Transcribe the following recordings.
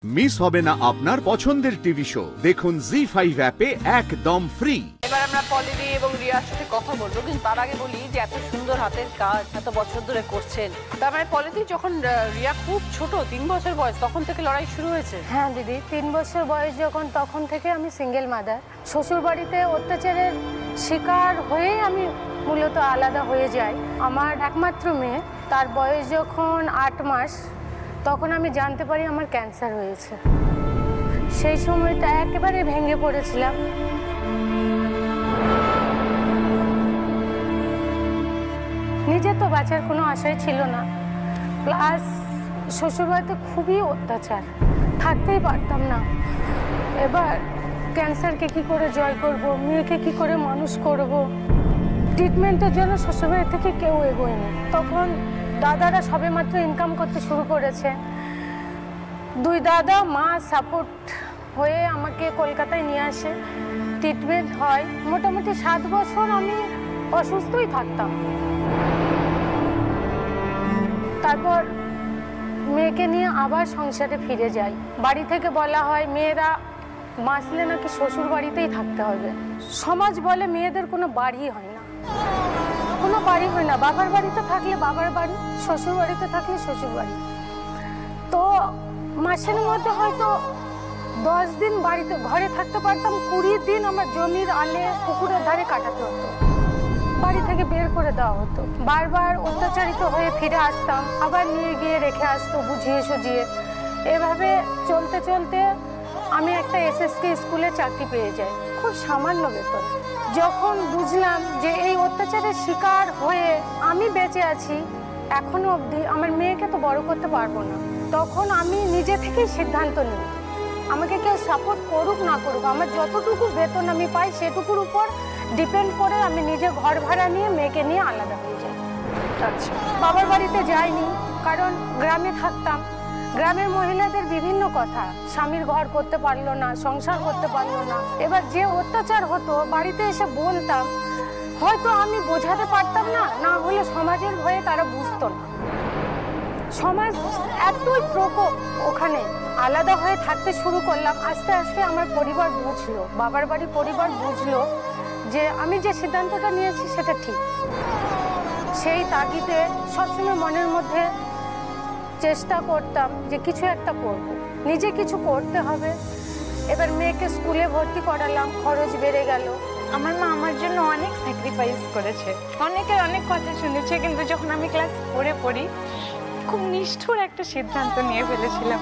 Miss হবে না আপনার পছন্দের টিভি শো। দেখুন জি5 অ্যাপে একদম ফ্রি। এবার আমরা পলিদি এবং রিয়ার সাথে কথা বলবো, কিন্তু তার আগে বলি যে এত সুন্দর হাতের কাজ এত বছর ধরে করছেন, তার মানে পলিদি যখন রিয়া খুব ছোট 3 বছর বয়স তখন থেকে লড়াই শুরু হয়েছে? হ্যাঁ দিদি, 3 বছর বয়স যখন তখন থেকে আমি সিঙ্গেল মাদার। শ্বশুর বাড়িতে অত্যাচারের শিকার হয়ে আমি মূলত আলাদা হয়ে যাই। আমার একমাত্র মেয়ে, তার বয়স যখন 8 মাস তখন আমি জানতে পারি আমার ক্যান্সার হয়েছে। সেই সময়টা একেবারে ভেঙে পড়েছিলাম। নিজে তো বাঁচার কোনো আশাই ছিল না, প্লাস শ্বশুরবাড়িতে খুবই অত্যাচার, থাকতেই পারতাম না। এবার ক্যান্সারকে কি করে জয় করব, মেয়েকে কি করে মানুষ করব, ট্রিটমেন্টের জন্য শ্বশুরবাড়ি থেকে কেউ এগোয়নি। তখন দাদারা সবেমাত্র ইনকাম করতে শুরু করেছে। 2 দাদা মা সাপোর্ট হয়ে আমাকে কলকাতায় নিয়ে আসে, ট্রিটমেন্ট হয়। মোটামুটি 7 বছর আমি অসুস্থই থাকতাম। তারপর মেয়েকে নিয়ে আবার সংসারে ফিরে যাই। বাড়ি থেকে বলা হয় মেয়েরা বাঁচলে নাকি শ্বশুর বাড়িতেই থাকতে হবে। সমাজ বলে মেয়েদের কোনো বাড়ি হয় না, কোনো বাড়ি হয় না। বাবার বাড়িতে থাকলে বাবার বাড়ি, শ্বশুর বাড়িতে থাকলে শ্বশুর বাড়ি। তো মাসের মধ্যে হয়তো 10 দিন বাড়িতে ঘরে থাকতে পারতাম, 20 দিন আমার জমির আলে পুকুরের ধারে কাটাতে হতো। বাড়ি থেকে বের করে দেওয়া হতো। বারবার অত্যাচারিত হয়ে ফিরে আসতাম, আবার নিয়ে গিয়ে রেখে আসতো বুঝিয়ে সুঝিয়ে। এভাবে চলতে চলতে আমি একটা এসএসকে স্কুলে চাকরি পেয়ে যাই, খুব সামান্য বেতন। যখন বুঝলাম যে এই অত্যাচারের শিকার হয়ে আমি বেঁচে আছি এখনো অবধি, আমার মেয়েকে তো বড় করতে পারবো না, তখন আমি নিজে থেকেই সিদ্ধান্ত নিই আমাকে কেউ সাপোর্ট করুক না করুক, আমার যতটুকু বেতন আমি পাই সেটুকুর উপর ডিপেন্ড করে আমি নিজে ঘর ভাড়া নিয়ে মেয়েকে নিয়ে আলাদা হয়ে যাই। আচ্ছা, বাবার বাড়িতে যাইনি, কারণ গ্রামে থাকতাম। গ্রামের মহিলাদের বিভিন্ন কথা, স্বামীর ঘর করতে পারলো না, সংসার করতে পারলো না। এবার যে অত্যাচার হতো বাড়িতে এসে বলতাম, হয়তো আমি বোঝাতে পারতাম না, না হলে সমাজের ভয়ে তারা বুঝতো না। সমাজ এতই প্রকোপ, ওখানে আলাদা হয়ে থাকতে শুরু করলাম। আস্তে আস্তে আমার পরিবার বুঝলো, বাবার বাড়ির পরিবার বুঝলো যে আমি যে সিদ্ধান্তটা নিয়েছি সেটা ঠিক। সেই তাগিদে সবসময় মনের মধ্যে চেষ্টা করতাম যে কিছু একটা করব, নিজে কিছু করতে হবে। এবার মেয়েকে স্কুলে ভর্তি করালাম, খরচ বেড়ে গেল। আমার মা আমার জন্য অনেক স্যাক্রিফাইস করেছে, অনেকের অনেক কথা শুনেছে, কিন্তু যখন আমি ক্লাস 4-এ পড়ি খুব নিষ্ঠুর একটা সিদ্ধান্ত নিয়ে ফেলেছিলাম।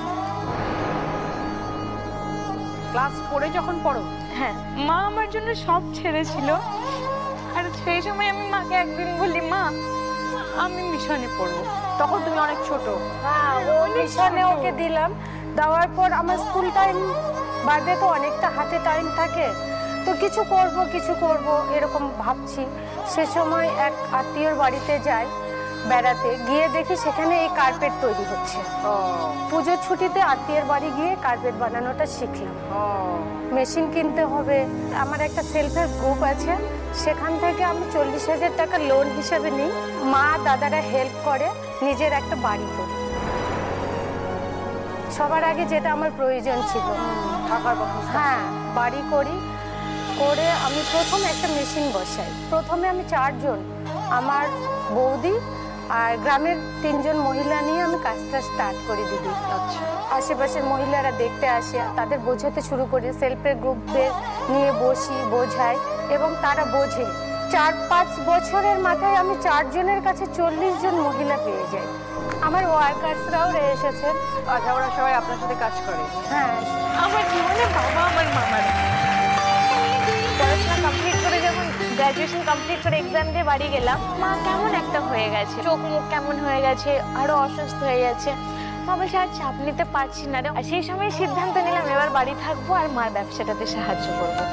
ক্লাস 4-এ যখন পড়ো? হ্যাঁ, মা আমার জন্য সব ছেড়েছিল। আর সেই সময় আমি মাকে একদিন বলি, মা আমি মিশনে পড়বো। তখন তুমি অনেক ছোট। হ্যাঁ, ও মিশনে ওকে দিলাম। দেওয়ার পর আমার স্কুল টাইম বাদে তো অনেকটা হাতে টাইম থাকে, তো কিছু করব এরকম ভাবছি। সে সময় এক আত্মীয়র বাড়িতে যাই বেড়াতে, গিয়ে দেখি সেখানে এই কার্পেট তৈরি হচ্ছে। পুজোর ছুটিতে আত্মীয়ের বাড়ি গিয়ে কার্পেট বানানোটা শিখলাম। মেশিন কিনতে হবে। আমার একটা সেলফের গ্রুপ আছে, সেখান থেকে আমি 40,000 টাকা লোন হিসেবে নিই। মা দাদারা হেল্প করে, নিজের একটা বাড়ি করি। সবার আগে যেটা আমার প্রয়োজন ছিল থাকার কথা। হ্যাঁ, বাড়ি করি। করে আমি প্রথম একটা মেশিন বসাই। প্রথমে আমি 4 জন, আমার বৌদি আর গ্রামের 3 জন মহিলা নিয়ে আমি কাজটা স্টার্ট করি দিদি। আচ্ছা, আশেপাশের মহিলারা দেখতে আসে, তাদের বোঝাতে শুরু করি। সেলফের গ্রুপদের নিয়ে বসি, বোঝাই এবং তারা বোঝে। 4-5 বছরের মাথায় আমি 4 জনের কাছে 40 জন মহিলা পেয়ে যাই। আমার ওয়ার্কার্সরাও এসেছেন। আচ্ছা, ওরা সবাই আপনার সাথে কাজ করে? হ্যাঁ, আমার জীবনে বাবা আমার মামারা। পড়াশোনা কমপ্লিট করে যখন গ্র্যাজুয়েশন কমপ্লিট করে এক্সাম দিয়ে বাড়ি গেলাম, মা কেমন একটা হয়ে গেছে, চোখ মুখ কেমন হয়ে গেছে, আরো অসুস্থ হয়ে যাচ্ছে। মা বলছে আর চাপ নিতে পারছি না রে। আর সেই সময় সিদ্ধান্ত নিলাম এবার বাড়ি থাকবো আর মার ব্যবসাটাতে সাহায্য করবো।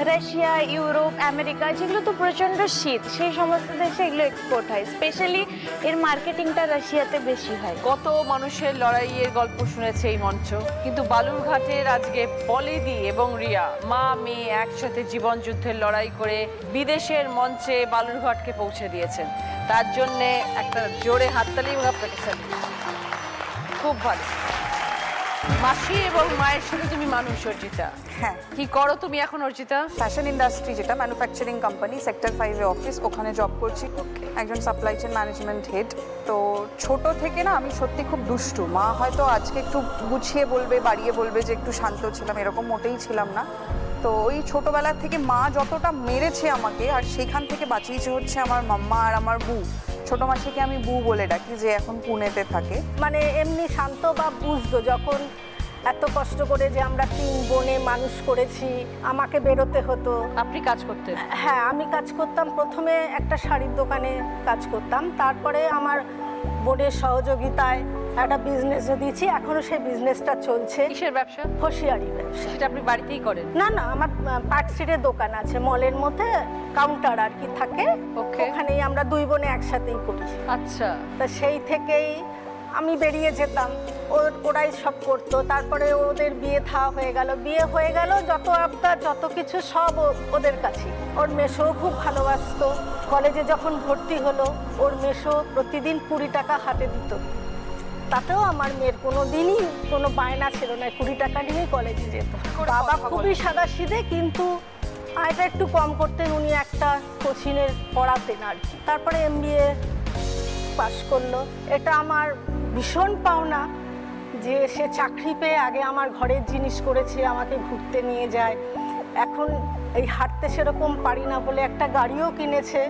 রাশিয়া, ইউরোপ, আমেরিকা, যেগুলো তো প্রচণ্ড শীত, সেই সমস্ত দেশে এগুলো এক্সপোর্ট হয়। স্পেশালি এর মার্কেটিংটা রাশিয়াতে বেশি হয়। কত মানুষের লড়াইয়ের গল্প শুনেছে এই মঞ্চ, কিন্তু বালুরঘাটের আজকে পলিদি এবং রিয়া মা মেয়ে একসাথে জীবন যুদ্ধের লড়াই করে বিদেশের মঞ্চে বালুরঘাটকে পৌঁছে দিয়েছেন। তার জন্য একটা জোরে হাততালি এবং আপনাকে স্যালুট। খুব ভালো। মাসি এবং মায়ের সাথে তুমি মানুষ, অর্জিতা। হ্যাঁ, কি করো তুমি এখন অর্জিতা? ফ্যাশন ইন্ডাস্ট্রি, যেটা ম্যানুফ্যাকচারিং কোম্পানি, সেক্টর 5 এ অফিস, ওখানে জব করছি। একজন সাপ্লাই চেইন ম্যানেজমেন্ট হেড। তো ছোট থেকে না আমি সত্যি খুব দুষ্টু। মা হয়তো আজকে একটু গুছিয়ে বলবে, বাড়িয়ে বলবে যে একটু শান্ত ছিলাম, এরকম মোটেই ছিলাম না। তো ওই ছোটবেলা থেকে মা যতটা মেরেছে আমাকে, আর সেখান থেকে বাঁচিয়েছে হচ্ছে আমার মাম্মা আর আমার বউ। ছোট মাসিকে আমি বউ বলে ডাকি, যে এখন পুনেতে থাকে। মানে এমনি শান্ত বা বুঝতো, যখন এত কষ্ট করে যে আমরা 3 বোনে মানুষ করেছি, আমাকে বেরোতে হতো। আপনি কাজ করতেন? হ্যাঁ, আমি কাজ করতাম। প্রথমে একটা শাড়ির দোকানে কাজ করতাম, তারপরে আমার বোনের সহযোগিতায় একটা বিজনেসও দিয়েছি। এখনো সেই বিজনেসটা চলছে। কিসের ব্যবসা? হোশিয়ারি ব্যবসা। সেটা আপনি বাড়িতেই করেন? না না, আমার পার্ট স্ট্রিটের দোকান আছে, মলের মধ্যে কাউন্টার আর কি থাকে, ওখানেই আমরা 2 বোনে একসাথেই করি। আচ্ছা। তা সেই থেকেই আমি বেরিয়ে যেতাম, ওরাই সব করতো। তারপরে ওদের বিয়ে হয়ে গেল, যত আবদার যত কিছু সব ওদের কাছে। ওর মেসো খুব ভালোবাসতো। কলেজে যখন ভর্তি হলো, ওর মেসো প্রতিদিন 20 টাকা হাতে দিত। তাতেও আমার মেয়ের কোনো দিনই কোনো বায়না ছিল না, 20 টাকা নিয়েই কলেজে যেত। বাবা খুবই সাদাসিধে, কিন্তু আয়টা একটু কম করতেন। উনি একটা কোচিংয়ের পড়াতেন আর কি। তারপরে MBA পাস করলো। এটা আমার ভীষণ পাওনা যে সে চাকরি পেয়ে আগে আমার ঘরের জিনিস করেছে, আমাকে ঘুরতে নিয়ে যায়। এখন এই হাঁটতে সেরকম পারি না বলে একটা গাড়িও কিনেছে।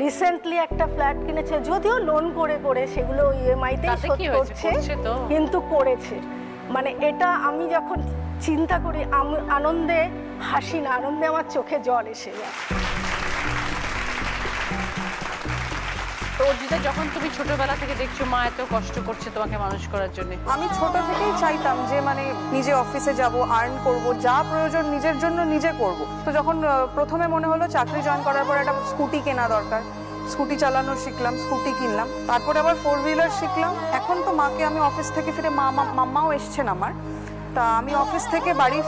রিসেন্টলি একটা ফ্ল্যাট কিনেছে, যদিও লোন করে করে, সেগুলো EMI-তেই শোধ করছে, কিন্তু করেছে। মানে এটা আমি যখন চিন্তা করি, আমি আনন্দে হাসি না, আনন্দে আমার চোখে জল এসে যায়। তো অর্জিতা, যখন তুমি ছোটবেলা থেকে দেখছো মা এত কষ্ট করছে তোমাকে মানুষ করার জন্য, আমি ছোট থেকেই চাইতাম যে মানে নিজে অফিসে যাব, আর্ন করব, যা প্রয়োজন নিজের জন্য নিজে করব। তো যখন প্রথমে মনে হলো চাকরি জয়েন করার পর একটা স্কুটি কেনা দরকার, স্কুটি চালানো শিখলাম, স্কুটি কিনলাম। তারপরে আবার 4 হুইলার শিখলাম। এখন তো মাকে আমি অফিস থেকে ফিরে, মাম্মাও এসছেন আমার, তা আমি অফিস থেকে বাড়ি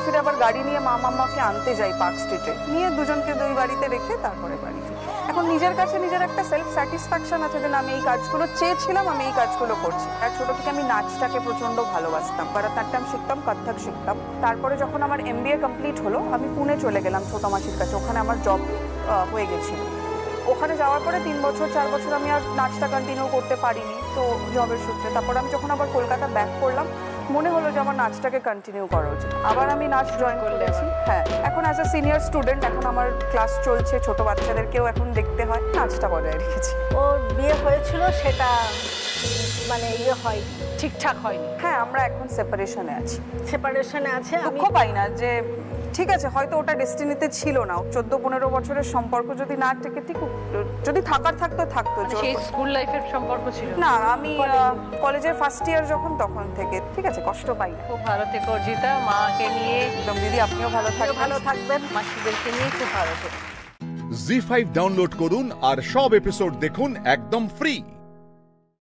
ফিরে আবার গাড়ি নিয়ে মাম্মাকে আনতে যাই পার্ক স্ট্রিটে, নিয়ে দুজনকে 2 বাড়িতে রেখে তারপরে বাড়ি ফিরি। এখন নিজের কাছে নিজের একটা সেলফ স্যাটিসফ্যাকশন আছে যে আমি এই কাজগুলো চেয়েছিলাম, আমি এই কাজগুলো করছি। আর ছোট থেকে আমি নাচটাকে প্রচণ্ড ভালোবাসতাম, ভরতনাট্যম শিখতাম, কত্থক শিখতাম। তারপরে যখন আমার MBA কমপ্লিট হলো, আমি পুনে চলে গেলাম ছোট মাসির কাছে। ওখানে আমার জব হয়ে গেছিল। ওখানে যাওয়ার পরে 3 বছর 4 বছর আমি আর নাচটা কন্টিনিউ করতে পারিনি, তো জবের সূত্রে। তারপর আমি যখন আবার কলকাতা ব্যাক করলাম, মনে হলো যে আমার নাচটাকে কন্টিনিউ করা উচিত। আবার আমি নাচ জয়েন করেছি। হ্যাঁ, এখন অ্যাজ আ সিনিয়র স্টুডেন্ট এখন আমার ক্লাস চলছে, ছোট বাচ্চাদেরকেও এখন দেখতে হয়, নাচটা বজায় রেখেছি। ওর বিয়ে হয়েছিল, সেটা মানে হয় ঠিকঠাক হয়নি। হ্যাঁ, আমরা এখন সেপারেশনে আছি। দুঃখ পাই না যে ঠিক আছে, হয়তো ওটা ডেস্টিনিতে ছিল না। 14-15 বছরের সম্পর্ক যদি না থেকে, ঠিক যদি থাকতো সেই স্কুল লাইফের সম্পর্ক ছিল না। আমি কলেজের ফার্স্ট ইয়ার যখন, তখন থেকে ঠিক আছে, কষ্ট পাই না। খুব ভালো থেকো অর্জিতা, মাকে নিয়ে। একদম দিদি, আপনিও ভালো থাকবেন, মাসিদেরকে নিয়ে খুব ভালো থেকো। জি5 ডাউনলোড করুন আর সব এপিসোড দেখুন একদম ফ্রি।